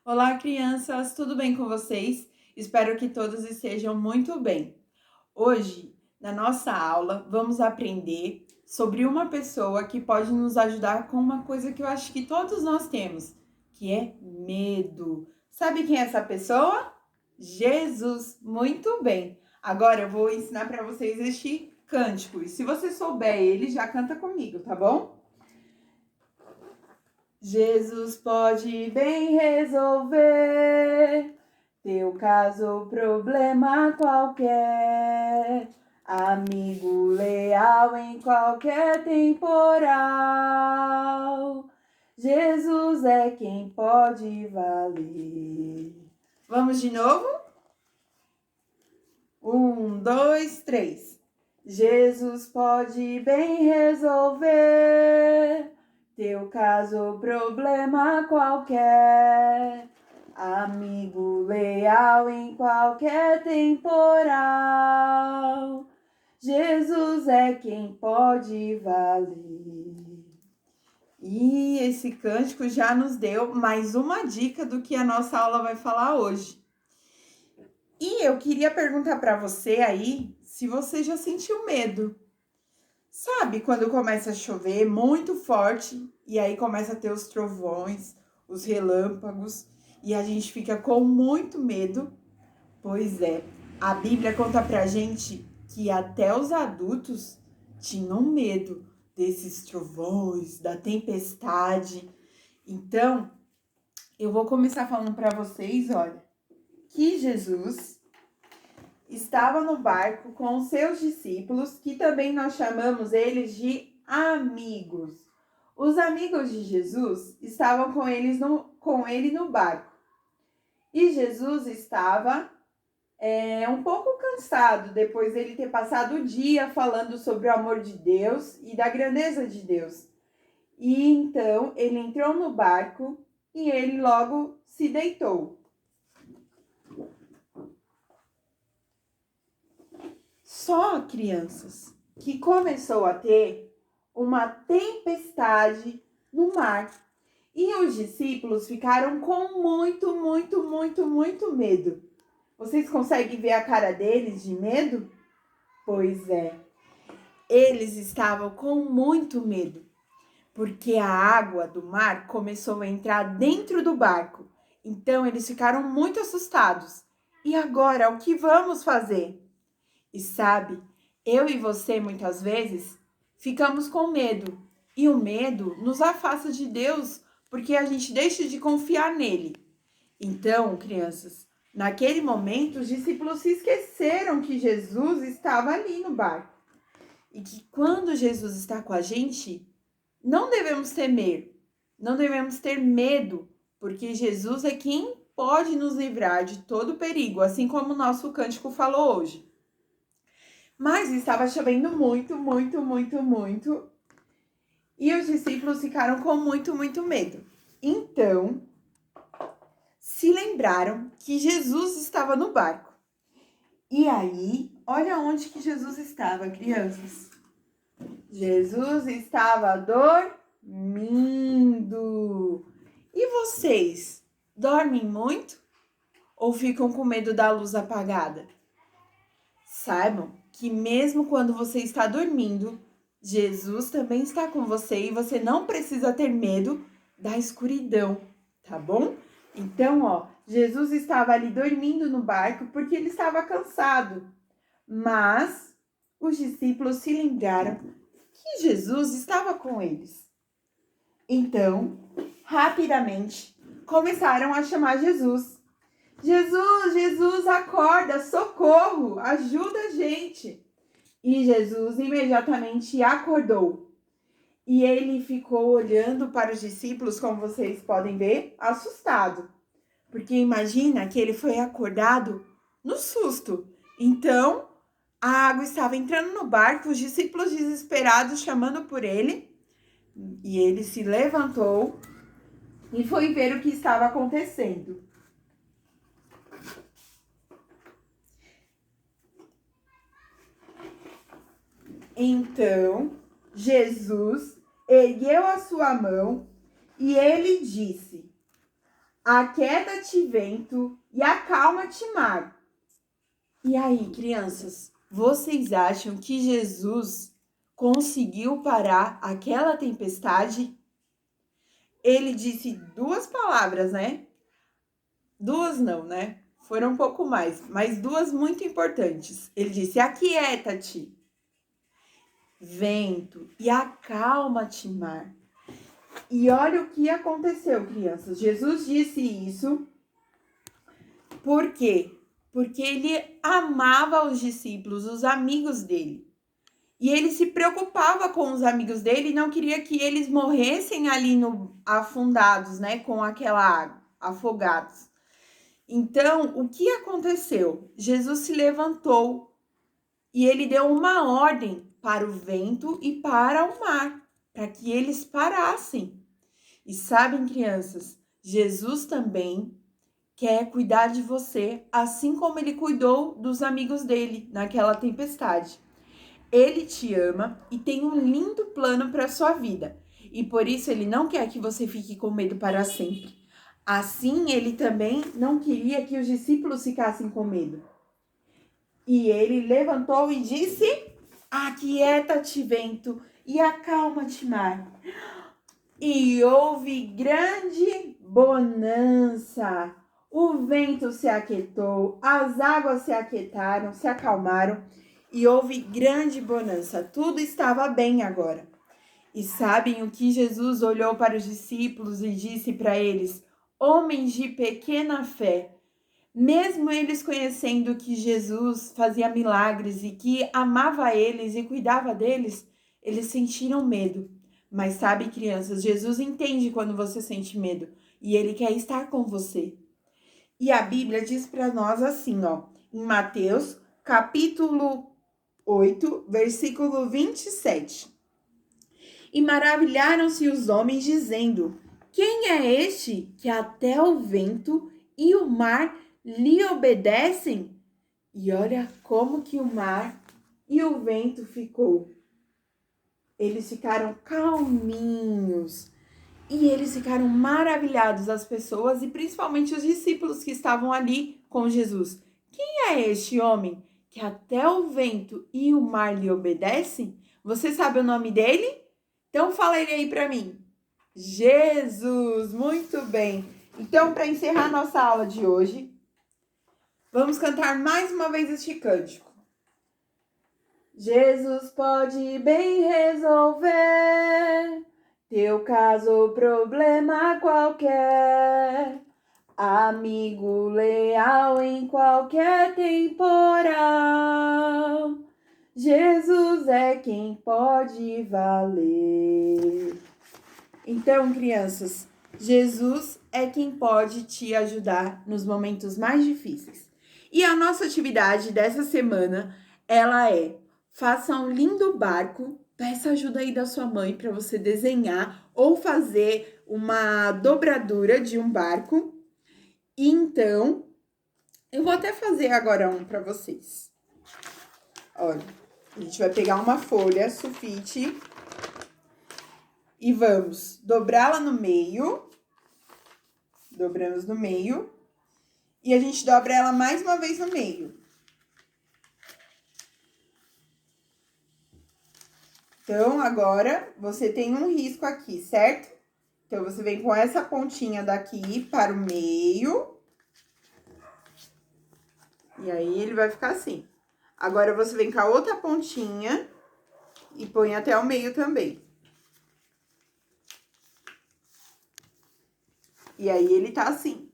Olá, crianças, tudo bem com vocês? Espero que todos estejam muito bem. Hoje, na nossa aula, vamos aprender sobre uma pessoa que pode nos ajudar com uma coisa que eu acho que todos nós temos, que é medo. Sabe quem é essa pessoa? Jesus. Muito bem. Agora eu vou ensinar para vocês este cântico. E se você souber ele, já canta comigo, tá bom? Jesus pode bem resolver teu caso ou problema qualquer. Amigo leal em qualquer temporal. Jesus é quem pode valer. Vamos de novo? 1, 2, 3. Jesus pode bem resolver teu caso ou problema qualquer. Amigo leal em qualquer temporal. Jesus é quem pode valer. E esse cântico já nos deu mais uma dica do que a nossa aula vai falar hoje. E eu queria perguntar para você aí se você já sentiu medo. Sabe quando começa a chover muito forte e aí começa a ter os trovões, os relâmpagos e a gente fica com muito medo? Pois é, a Bíblia conta pra gente que até os adultos tinham medo desses trovões, da tempestade. Então, eu vou começar falando para vocês, olha, que Jesus estava no barco com os seus discípulos, que também nós chamamos eles de amigos. Os amigos de Jesus estavam com ele no barco. E Jesus estava um pouco cansado depois dele ter passado o dia falando sobre o amor de Deus e da grandeza de Deus. E então ele entrou no barco e ele logo se deitou. Só, crianças, que começou a ter uma tempestade no mar. E os discípulos ficaram com muito medo. Vocês conseguem ver a cara deles de medo? Pois é, eles estavam com muito medo, porque a água do mar começou a entrar dentro do barco. Então eles ficaram muito assustados. E agora, o que vamos fazer? E sabe, eu e você muitas vezes ficamos com medo. E o medo nos afasta de Deus porque a gente deixa de confiar nele. Então, crianças, naquele momento os discípulos se esqueceram que Jesus estava ali no barco. E que quando Jesus está com a gente, não devemos temer, não devemos ter medo, porque Jesus é quem pode nos livrar de todo perigo, assim como o nosso cântico falou hoje. Mas estava chovendo muito. E os discípulos ficaram com muito medo. Então, se lembraram que Jesus estava no barco. E aí, olha onde que Jesus estava, crianças. Jesus estava dormindo. E vocês, dormem muito? Ou ficam com medo da luz apagada? Saibam que mesmo quando você está dormindo, Jesus também está com você e você não precisa ter medo da escuridão, tá bom? Então, Jesus estava ali dormindo no barco porque ele estava cansado. Mas os discípulos se lembraram que Jesus estava com eles. Então, rapidamente, começaram a chamar Jesus. Jesus, acorda, socorro, ajuda a gente. E Jesus imediatamente acordou. E ele ficou olhando para os discípulos, como vocês podem ver, assustado. Porque imagina que ele foi acordado no susto. Então, a água estava entrando no barco, os discípulos desesperados chamando por ele. E ele se levantou e foi ver o que estava acontecendo. Então, Jesus ergueu a sua mão e ele disse: Aquieta-te, vento, e acalma-te, mar. E aí, crianças, vocês acham que Jesus conseguiu parar aquela tempestade? Ele disse duas palavras, né? Duas não, né? Foram um pouco mais, mas duas muito importantes. Ele disse: aquieta-te, vento, e acalma-te, mar. E olha o que aconteceu, crianças. Jesus disse isso por quê? Porque ele amava os discípulos, os amigos dele. E ele se preocupava com os amigos dele e não queria que eles morressem ali afundados, né, com aquela água, afogados. Então, o que aconteceu? Jesus se levantou e ele deu uma ordem para o vento e para o mar, para que eles parassem. E sabem, crianças, Jesus também quer cuidar de você, assim como ele cuidou dos amigos dele naquela tempestade. Ele te ama e tem um lindo plano para a sua vida. E por isso ele não quer que você fique com medo para sempre. Assim, ele também não queria que os discípulos ficassem com medo. E ele levantou e disse: aquieta-te, vento, e acalma-te, mar. E houve grande bonança. O vento se aquietou, as águas se aquietaram, se acalmaram e houve grande bonança. Tudo estava bem agora. E sabem o que Jesus olhou para os discípulos e disse para eles: homens de pequena fé. Mesmo eles conhecendo que Jesus fazia milagres e que amava eles e cuidava deles, eles sentiram medo. Mas sabe, crianças, Jesus entende quando você sente medo e ele quer estar com você. E a Bíblia diz para nós assim, ó, em Mateus, capítulo 8, versículo 27. E maravilharam-se os homens, dizendo: quem é este que até o vento e o mar lhe obedecem? E olha como que o mar e o vento ficou. Eles ficaram calminhos. E eles ficaram maravilhados, as pessoas e principalmente os discípulos que estavam ali com Jesus. Quem é este homem que até o vento e o mar lhe obedecem? Você sabe o nome dele? Então fala ele aí para mim. Jesus, muito bem. Então, para encerrar nossa aula de hoje, vamos cantar mais uma vez este cântico. Jesus pode bem resolver teu caso ou problema qualquer, amigo leal em qualquer temporal. Jesus é quem pode valer. Então, crianças, Jesus é quem pode te ajudar nos momentos mais difíceis. E a nossa atividade dessa semana, ela é: faça um lindo barco. Peça ajuda aí da sua mãe para você desenhar ou fazer uma dobradura de um barco. E então, eu vou até fazer agora um para vocês. Olha, a gente vai pegar uma folha sulfite e vamos dobrá-la no meio. Dobramos no meio. E a gente dobra ela mais uma vez no meio. Então, agora, você tem um risco aqui, certo? Então, você vem com essa pontinha daqui para o meio. E aí, ele vai ficar assim. Agora, você vem com a outra pontinha e põe até o meio também. E aí, ele tá assim.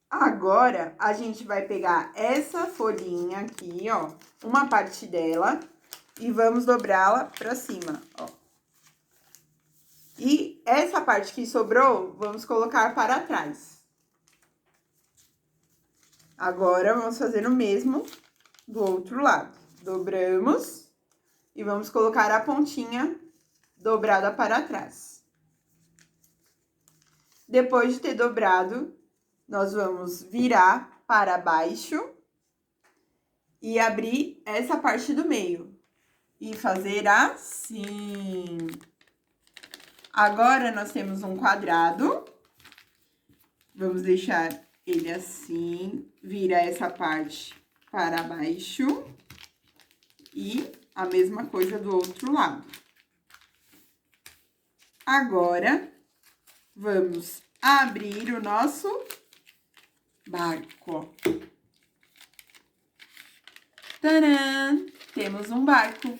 Agora, a gente vai pegar essa folhinha aqui, ó, uma parte dela, e vamos dobrá-la pra cima, ó. E essa parte que sobrou, vamos colocar para trás. Agora, vamos fazer o mesmo do outro lado. Dobramos e vamos colocar a pontinha dobrada para trás. Depois de ter dobrado, nós vamos virar para baixo e abrir essa parte do meio. E fazer assim. Agora, nós temos um quadrado. Vamos deixar ele assim, vira essa parte para baixo e a mesma coisa do outro lado. Agora, vamos abrir o nosso barco. Tcharam! Temos um barco.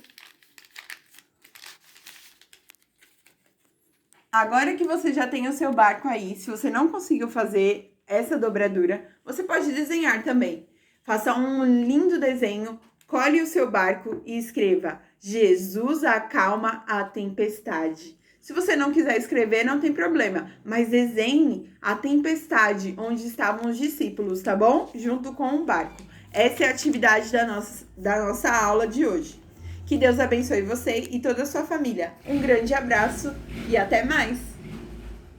Agora que você já tem o seu barco aí, se você não conseguiu fazer essa dobradura, você pode desenhar também. Faça um lindo desenho, colhe o seu barco e escreva: Jesus acalma a tempestade. Se você não quiser escrever, não tem problema, mas desenhe a tempestade onde estavam os discípulos, tá bom? Junto com o barco. Essa é a atividade da nossa aula de hoje. Que Deus abençoe você e toda a sua família. Um grande abraço e até mais!